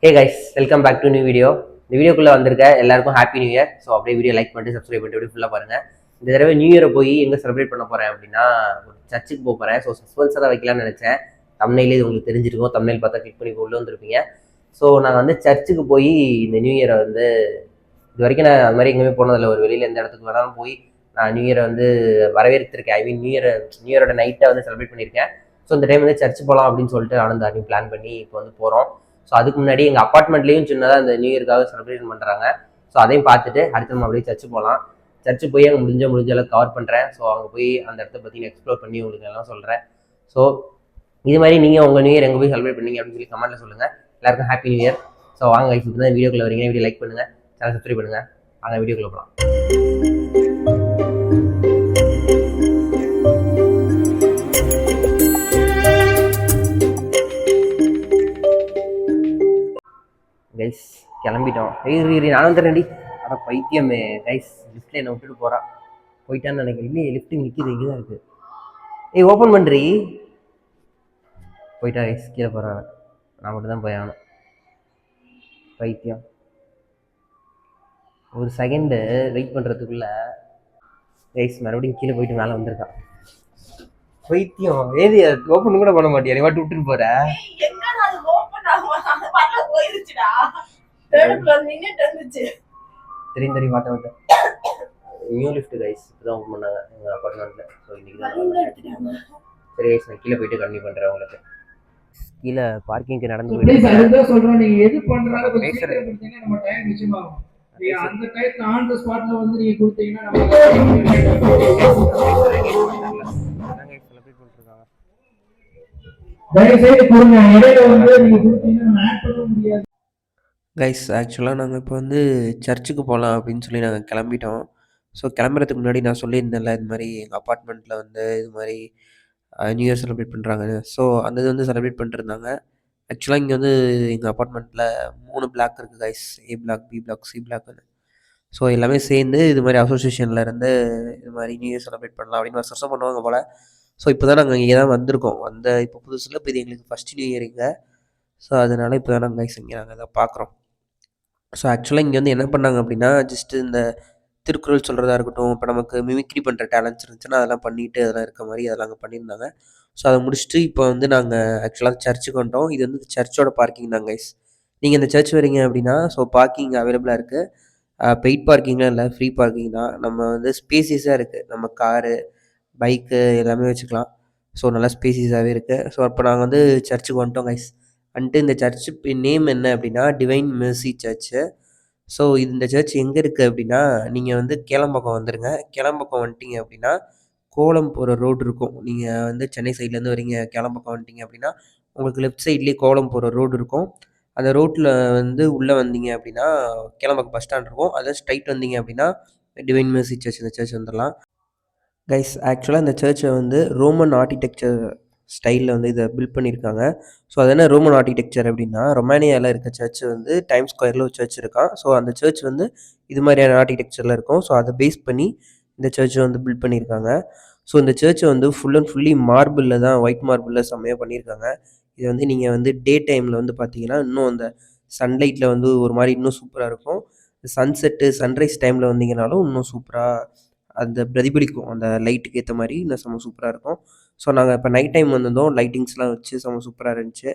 Hey guys, welcome back to new video. இந்த வீடியோக்குள்ளே வந்திருக்க எல்லாருக்கும் ஹாப்பி நியூ இயர். ஸோ அப்படியே வீடியோ லைக் பண்ணிட்டு சப்ஸ்கிரைப் பண்ணிட்டு அப்படியே ஃபுல்லாக பாருங்கள். இந்த தடவை நியூ இயரை போய் எங்கே செலிப்ரேட் பண்ண போகிறேன் அப்படின்னா ஒரு சர்ச்சுக்கு போக போகிறேன். ஸோ சஸ்பென்ஸாக தான் வைக்கலாம்னு நினச்சேன். தமிழ்லேயே இது உங்களுக்கு தெரிஞ்சிருக்கும். தமிழ் பார்த்தா கிளிக் பண்ணி உள்ளே வந்துருப்பீங்க. ஸோ நான் வந்து சர்ச்சுக்கு போய் இந்த நியூ இயரை வந்து இது வரைக்கும் நான் அது மாதிரி எங்கேயுமே போனதில்லை. ஒரு வெளியில் எந்த இடத்துக்கு வேணாலும் போய் நான் நியூ இயரை வந்து வரவேற்றிருக்கேன். ஐ மீன் நியூ இயரோட நைட்டை வந்து செலிப்ரேட் பண்ணியிருக்கேன். ஸோ இந்த டைம் வந்து சர்ச் போகலாம் அப்படின்னு சொல்லிட்டு ஆனந்தாரையும் பிளான் பண்ணி இப்போ வந்து போகிறோம். ஸோ அதுக்கு முன்னாடி எங்கள் அப்பார்ட்மெண்ட்லேயும் சின்னதாக இந்த நியூ இயர்க்காக செலிப்ரேஷன் பண்ணுறாங்க. ஸோ அதையும் பார்த்துட்டு அடுத்து நம்ம அப்படியே சர்ச்சு போகலாம். சர்ச்சு போய் அங்கே முடிஞ்ச அளவுக்கு கவர் பண்ணுறேன். ஸோ அங்கே போய் அந்த இடத்த பற்றி எக்ஸ்ப்ளோர் பண்ணி உங்களுக்கு எல்லாம் சொல்கிறேன். ஸோ இது மாதிரி நீங்கள் உங்கள் நியூ இயர் எங்கே போய் செலிப்ரேட் பண்ணீங்க அப்படின்னு சொல்லி கமெண்ட்டில் சொல்லுங்கள். எல்லாருக்கும் ஹாப்பி நியூ இயர். ஸோ வாங்க இப்போ தான் வீடியோக்குள்ளே வரீங்க. வீடியோ லைக் பண்ணுங்கள், சேனல் சப்ஸ்கிரைப் பண்ணுங்கள். அங்கே வீடியோக்குள்ளே போகலாம். கைஸ் கிளம்பிட்டோம். நானும் வந்துடுறேன்டி. ஆனால் பைத்தியமே கைஸ், லிஃப்ட்டில் என்னை விட்டுட்டு போகிறான். போயிட்டான்னு நினைக்கிறேன். இல்லையே, லிஃப்ட்டு நிற்கிது, இங்கே தான் இருக்குது. ஏய், ஓப்பன் பண்ணுறி. போயிட்டா கைஸ், கீழே போகிறாங்க. நான் மட்டும் தான் போய் ஆகணும். பைத்தியம். ஒரு செகண்டு வெயிட் பண்ணுறதுக்குள்ள கைஸ் மறுபடியும் கீழே போயிட்டு மேலே வந்திருக்கான். பைத்தியம். ஏது ஓப்பன் கூட பண்ண மாட்டியா? நீ மட்டும் விட்டுட்டு போற. தெரியும் பார்த்தேன். நியூ லிஃப்ட் கைஸ் இப்போதான் ஓப்பன் பண்ணாங்க எங்கள் அப்பார்ட்மெண்ட்டில். ஸோ இன்றைக்கி தான். சரி கைஸ், நான் கீழே போயிட்டு கண்டினியூ பண்ணுறேன். உங்களுக்கு கீழே பார்க்கிங்க்கு நடந்து போயிட்டு கைஸ். ஆக்சுவலாக நாங்கள் இப்போ வந்து சர்ச்சுக்கு போகலாம் அப்படின்னு சொல்லி நாங்கள் கிளம்பிட்டோம். ஸோ கிளம்புறதுக்கு முன்னாடி நான் சொல்லியிருந்தேன்ல, இது மாதிரி எங்கள் அப்பார்ட்மெண்ட்டில் வந்து இது மாதிரி நியூ இயர் செலிப்ரேட் பண்ணுறாங்கன்னு. ஸோ அந்த இது வந்து செலிப்ரேட் பண்ணிட்டுருந்தாங்க. ஆக்சுவலாக இங்கே வந்து எங்கள் அப்பார்ட்மெண்ட்டில் 3 பிளாக் இருக்குது guys. A block, B block, C பிளாக்னு. ஸோ எல்லாமே சேர்ந்து இது மாதிரி அசோசியேஷனில் இருந்து இது மாதிரி நியூ இயர் செலிப்ரேட் பண்ணலாம் அப்படின்னு வருஷம் பண்ணுவாங்க போல். ஸோ இப்போ தான் நாங்கள் இங்கே தான் வந்திருக்கோம். இப்போ புதுசில் இப்போ இது எங்களுக்கு ஃபஸ்ட் நியூ இயர் இங்கே. ஸோ அதனால் இப்போ தான் நாங்கள் கைஸ் இங்கே நாங்கள் இதை பார்க்குறோம். ஸோ ஆக்சுவலாக இங்கே வந்து என்ன பண்ணாங்க அப்படின்னா, ஜஸ்ட்டு இந்த திருக்குறள் சொல்கிறதா இருக்கட்டும், இப்போ நமக்கு மிமிக்ரி பண்ணுற டேலண்ட்ஸ் இருந்துச்சுன்னா அதெல்லாம் பண்ணிவிட்டு அதெல்லாம் இருக்க மாதிரி அதெல்லாம் அங்கே பண்ணியிருந்தாங்க. ஸோ அதை முடிச்சுட்டு இப்போ வந்து நாங்கள் ஆக்சுவலாக சர்ச்சுக்கு வந்துட்டோம். இது வந்து சர்ச்சோட பார்க்கிங் தான் கைஸ். நீங்கள் இந்த சர்ச் வரீங்க அப்படின்னா ஸோ பார்க்கிங் அவைலபிளாக இருக்குது. பெய்ட் பார்க்கிங்லாம் இல்லை, ஃப்ரீ பார்க்கிங் தான். நம்ம வந்து ஸ்பேசியஸாக இருக்குது. நம்ம காரு, பைக்கு எல்லாமே வச்சுக்கலாம். ஸோ நல்லா ஸ்பேசியஸாகவே இருக்குது. ஸோ அப்போ நாங்கள் வந்து சர்ச்சுக்கு வந்துட்டோம் கைஸ். வந்துட்டு இந்த சர்ச்சு நேம் என்ன அப்படின்னா டிவைன் மெர்சி சர்ச்சு. ஸோ இந்த சர்ச் எங்கே இருக்குது அப்படின்னா, நீங்கள் வந்து கேளம்பாக்கம் வந்துடுங்க. கேளம்பாக்கம் வந்துட்டீங்க அப்படின்னா கோலம் போகிற ரோடு இருக்கும். நீங்கள் வந்து சென்னை சைட்லேருந்து வரீங்க, கேளம்பாக்கம் வந்துட்டீங்க அப்படின்னா உங்களுக்கு லெஃப்ட் சைட்லேயே கோலம் போகிற ரோடு இருக்கும். அந்த ரோட்டில் வந்து உள்ளே வந்தீங்க அப்படின்னா கேளம்பாக்கம் பஸ் ஸ்டாண்ட் இருக்கும். அதை ஸ்ட்ரைட் வந்தீங்க அப்படின்னா டிவைன் மெர்சி சர்ச், இந்த சர்ச் வந்துடலாம் கைஸ். ஆக்சுவலாக இந்த சர்ச்சை வந்து ரோமன் ஆர்கிடெக்சர் ஸ்டைலில் வந்து இதை பில்ட் பண்ணியிருக்காங்க. ஸோ அது என்ன ரோமன் ஆர்கிடெக்சர் அப்படின்னா, ரொமானியாவில் இருக்க சர்ச் வந்து டைம் ஸ்கொயரில் ஒரு சர்ச் இருக்கான். ஸோ அந்த சர்ச் வந்து இது மாதிரியான ஆர்கிடெக்சரில் இருக்கும். ஸோ அதை பேஸ் பண்ணி இந்த சர்ச்சை வந்து பில்ட் பண்ணியிருக்காங்க. ஸோ இந்த சர்ச்சை வந்து ஃபுல் அண்ட் ஃபுல்லி மார்பிளில் தான், ஒயிட் மார்பிளில் செம்மையாக பண்ணியிருக்காங்க. இது வந்து நீங்கள் வந்து டே டைமில் வந்து பார்த்தீங்கன்னா இன்னும் அந்த சன்லைட்டில் வந்து ஒரு மாதிரி இன்னும் சூப்பராக இருக்கும். சன்செட்டு, சன்ரைஸ் டைமில் வந்தீங்கனாலும் இன்னும் சூப்பராக அந்த பிரதிபலிக்கும். அந்த லைட்டுக்கு ஏற்ற மாதிரி இன்னும் செம்ம சூப்பராக இருக்கும். ஸோ நாங்கள் இப்போ நைட் டைம் வந்திருந்தோம். லைட்டிங்ஸ்லாம் வச்சு செம்ம சூப்பராக இருந்துச்சு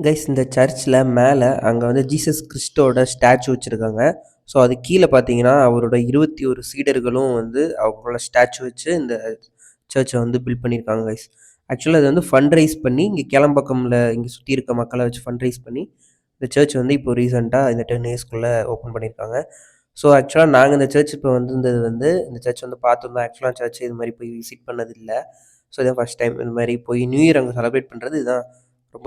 கைஸ். இந்த சர்ச்சில் மேலே அங்கே வந்து ஜீசஸ் கிறிஸ்டோட ஸ்டாச்சு வச்சுருக்காங்க. ஸோ அது கீழே பார்த்தீங்கன்னா அவரோட 21 சீடர்களும் வந்து அவங்களோட ஸ்டாச்சு வச்சு இந்த சர்ச்சை வந்து பில்ட் பண்ணியிருக்காங்க கைஸ். ஆக்சுவலாக அது வந்து ஃபண்ட் ரைஸ் பண்ணி இங்கே கேளம்பாக்கமில் இங்கே சுற்றி இருக்க மக்களை வச்சு ஃபண்ட் ரைஸ் பண்ணி இந்த சர்ச் வந்து இப்போ ரீசெண்டாக இந்த 10 இயர்ஸ்க்குள்ளே ஓப்பன் பண்ணியிருக்காங்க. ஸோ ஆக்சுவலாக நாங்கள் இந்த சர்ச் இப்போ வந்திருந்தது வந்து இந்த சர்ச் வந்து பார்த்துருந்தோம். ஆக்சுவலாக சர்ச் இது மாதிரி போய் விசிட் பண்ணதில்லை. ஸோ இதான் ஃபஸ்ட் டைம் இது மாதிரி போய் நியூ இயர் அங்கே செலிப்ரேட் பண்ணுறது. இதுதான்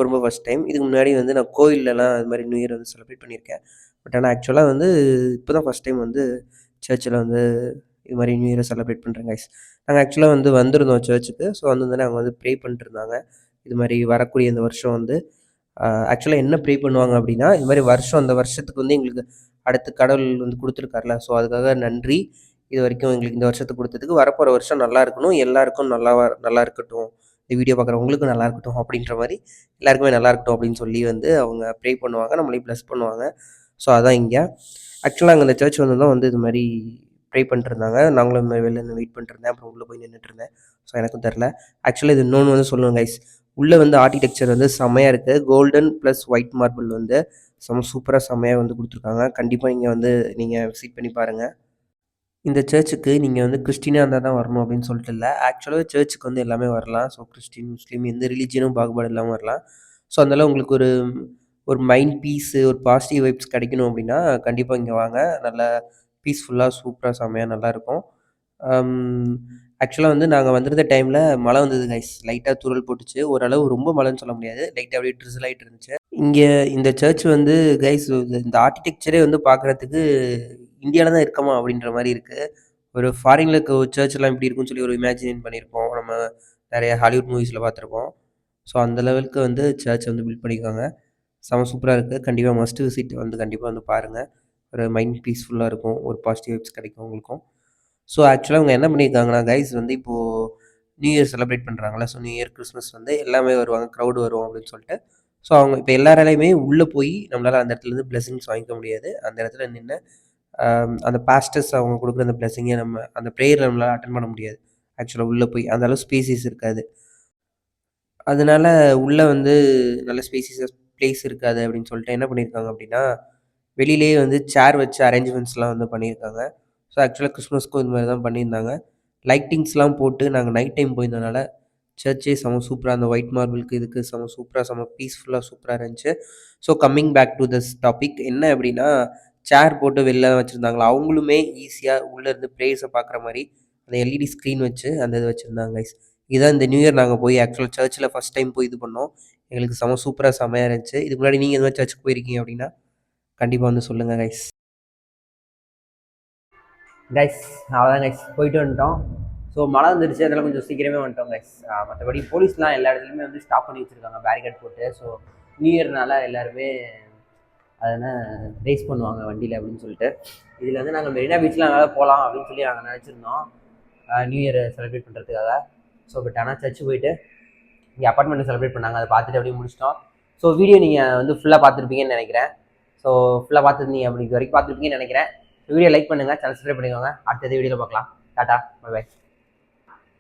ரொம்ப ஃபஸ்ட் டைம். இதுக்கு முன்னாடி வந்து நான் கோயிலெலாம் இது மாதிரி நியூ இயர் வந்து செலிப்ரேட் பண்ணியிருக்கேன். பட் ஆனால் ஆக்சுவலாக வந்து இப்போ தான் ஃபஸ்ட் டைம் வந்து சர்ச்சில் வந்து இது மாதிரி நியூ இயரை செலிப்ரேட் பண்ணுறேன் கைஸ். நாங்கள் ஆக்சுவலாக வந்து வந்திருந்தோம் சர்ச்சுக்கு. ஸோ வந்து அவங்க வந்து ப்ரே பண்ணிட்டு இருந்தாங்க. இது மாதிரி வரக்கூடிய இந்த வருஷம் வந்து ஆக்சுவலாக என்ன ப்ரே பண்ணுவாங்க அப்படின்னா, இது மாதிரி அந்த வருஷத்துக்கு வந்து எங்களுக்கு அடுத்து கடவுள் வந்து கொடுத்துருக்காருல, ஸோ அதுக்காக நன்றி. இது வரைக்கும் எங்களுக்கு இந்த வருஷத்துக்கு கொடுத்ததுக்கு வரப்போகிற வருஷம் நல்லா இருக்கணும், எல்லாருக்கும் நல்லா இருக்கட்டும், இந்த வீடியோ பார்க்குற உங்களுக்கும் நல்லா இருக்கட்டும் அப்படின்ற மாதிரி எல்லாருக்குமே நல்லா இருக்கட்டும் அப்படின்னு சொல்லி வந்து அவங்க ப்ரே பண்ணுவாங்க, நம்மளையும் ப்ளஸ் பண்ணுவாங்க. ஸோ அதான் இங்கே ஆக்சுவலாக அங்கே அந்த சர்ச் வந்து தான் வந்து இது மாதிரி ப்ரே பண்ணிட்டுருந்தாங்க. நாங்களும் இந்த மாதிரி வெளில நின்று வெயிட் பண்ணிட்டுருந்தேன். அப்புறம் உள்ளே போய் நின்றுட்டுருந்தேன். ஸோ எனக்கும் தெரில. ஆக்சுவலாக இது இன்னொன்று வந்து சொல்லுவேன் கைஸ். உள்ளே வந்து ஆர்க்கிடெக்சர் வந்து செம்மையாக இருக்குது. கோல்டன் ப்ளஸ் ஒயிட் மார்பிள் வந்து சூப்பராக செம்மையாக வந்து கொடுத்துருக்காங்க. கண்டிப்பாக இங்கே வந்து நீங்கள் விசிட் பண்ணி பாருங்கள். இந்த சர்ச்சுக்கு நீங்கள் வந்து கிறிஸ்டினாக இருந்தால் தான் வரணும் அப்படின்னு சொல்லிட்டு இல்லை. ஆக்சுவலாகவே சர்ச்சுக்கு வந்து எல்லாமே வரலாம். ஸோ கிறிஸ்டின், முஸ்லீம் எந்த ரிலீஜியனும் பாகுபாடு இல்லாமல் வரலாம். ஸோ அதனால உங்களுக்கு ஒரு ஒரு மைண்ட் பீஸு, ஒரு பாசிட்டிவ் வைப்ஸ் கிடைக்கணும் அப்படின்னா கண்டிப்பாக இங்கே வாங்க. நல்லா பீஸ்ஃபுல்லாக, சூப்பராக, செம்மையாக நல்லாயிருக்கும். ஆக்சுவலாக வந்து நாங்கள் வந்திருந்த டைமில் மழை வந்தது கைஸ். லைட்டாக தூறல் போட்டுச்சு. ஓரளவு ரொம்ப மழைன்னு சொல்ல முடியாது. லைட்டாக அப்படியே ட்ரிசில் ஆகிட்டு இருந்துச்சு. இங்கே இந்த சர்ச் வந்து கைஸ் இந்த ஆர்க்கிடெக்சரே வந்து பார்க்குறதுக்கு இந்தியாவில் தான் இருக்கமா அப்படின்ற மாதிரி இருக்குது. ஒரு ஃபாரினில் இருக்க ஒரு சர்ச்லாம் எப்படி இருக்குன்னு சொல்லி ஒரு இமேஜின் பண்ணியிருப்போம். நம்ம நிறைய ஹாலிவுட் மூவிஸில் பார்த்துருப்போம். ஸோ அந்த லெவலுக்கு வந்து சர்ச் வந்து பில்ட் பண்ணியிருக்காங்க. சூப்பராக இருக்குது. கண்டிப்பாக மஸ்ட் விசிட் வந்து கண்டிப்பாக வந்து பாருங்கள். ஒரு மைண்ட் பீஸ்ஃபுல்லாக இருக்கும். ஒரு பாசிட்டிவ் வைப்ஸ் கிடைக்கும் உங்களுக்கும். ஸோ ஆக்சுவலாக அவங்க என்ன பண்ணியிருக்காங்கன்னா கைஸ் வந்து இப்போது நியூ இயர் செலிப்ரேட் பண்ணுறாங்களா. ஸோ நியூ இயர், கிறிஸ்மஸ் வந்து எல்லாமே வருவாங்க, க்ரௌடு வரும் அப்படின்னு சொல்லிட்டு. ஸோ அவங்க இப்போ எல்லாராலையுமே உள்ளே போய் நம்மளால் அந்த இடத்துலேருந்து பிளெஸிங்ஸ் வாங்கிக்க முடியாது. அந்த இடத்துல நின்று அந்த பாஸ்டர்ஸ் அவங்க கொடுக்குற அந்த பிளெஸிங்கை நம்ம அந்த ப்ரேயர் நம்மளால் அட்டன் பண்ண முடியாது. ஆக்சுவலாக உள்ளே போய் அந்த அளவு ஸ்பேசிஸ் இருக்காது. அதனால உள்ளே வந்து நல்ல ஸ்பேசியஸ் பிளேஸ் இருக்காது அப்படின்னு சொல்லிட்டு என்ன பண்ணியிருக்காங்க அப்படின்னா, வெளியிலேயே வந்து சேர் வச்சு அரேஞ்ச்மெண்ட்ஸ்லாம் வந்து பண்ணியிருக்காங்க. ஸோ ஆக்சுவலாக கிறிஸ்மஸ்க்கும் இது மாதிரி தான் பண்ணியிருந்தாங்க. லைட்டிங்ஸ்லாம் போட்டு நாங்கள் நைட் டைம் போயிருந்தனால சர்ச்சே சூப்பராக அந்த ஒயிட் மார்பிளுக்கு இதுக்கு சூப்பராக பீஸ்ஃபுல்லாக சூப்பராக இருந்துச்சு. So coming back to this topic என்ன அப்படின்னா, சேர் போட்டு வெளில வச்சுருந்தாங்களா, அவங்களுமே ஈஸியாக உள்ளே இருந்து ப்ரேயர்ஸை பார்க்குற மாதிரி அந்த எல்இடி ஸ்க்ரீன் வச்சு அந்த இது வச்சுருந்தாங்க கைஸ். இதுதான் இந்த நியூ இயர் நாங்கள் போய் ஆக்சுவலாக சர்ச்சில் ஃபஸ்ட் டைம் போய் இது பண்ணோம். எங்களுக்கு சூப்பராக செம்மையாக இருந்துச்சு. இதுக்கு முன்னாடி நீங்கள் இந்த மாதிரி சர்ச்சுக்கு போயிருக்கீங்க அப்படின்னா கண்டிப்பாக வந்து சொல்லுங்கள் கைஸ். கைஸ் அவ்வளோதான் கைஸ், போயிட்டு வந்துட்டோம். ஸோ மழை வந்துடுச்சு, அதெல்லாம் கொஞ்சம் சீக்கிரமே வந்துட்டோம் கைஸ். மற்றபடி போலீஸ்லாம் எல்லா இடத்துலையுமே வந்து ஸ்டாப் பண்ணி வச்சுருக்காங்க பேரிகேட் போட்டு. ஸோ நியூ இயர்னால எல்லாருமே அதனால் ரேஸ் பண்ணுவாங்க வண்டியில் அப்படின்னு சொல்லிட்டு. இதில் வந்து நாங்கள் மெரினா பீச்லாம் நல்லா போகலாம் அப்படின்னு சொல்லி நாங்கள் நினச்சிருந்தோம் நியூ இயர் செலிப்ரேட் பண்ணுறதுக்காக. ஸோ பட் ஆனால் சர்ச்சு போயிட்டு இங்கே அப்பார்ட்மெண்ட்டில் செலிப்ரேட் பண்ணாங்க. அதை பார்த்துட்டு அப்படியே முடிச்சிட்டோம். ஸோ வீடியோ நீங்கள் வந்து ஃபுல்லாக பார்த்துருப்பீங்கன்னு நினைக்கிறேன். ஸோ ஃபுல்லாக பார்த்துருந்தீங்க அப்படி இது வரைக்கும் பார்த்துருப்பீங்கன்னு நினைக்கிறேன். வீடியோ லைக் பண்ணுங்கள், சேனல் சப்ஸ்கிரைப் பண்ணிக்கோங்க. அடுத்த வீடியோவில் பார்க்கலாம். டாட்டா, பை பை.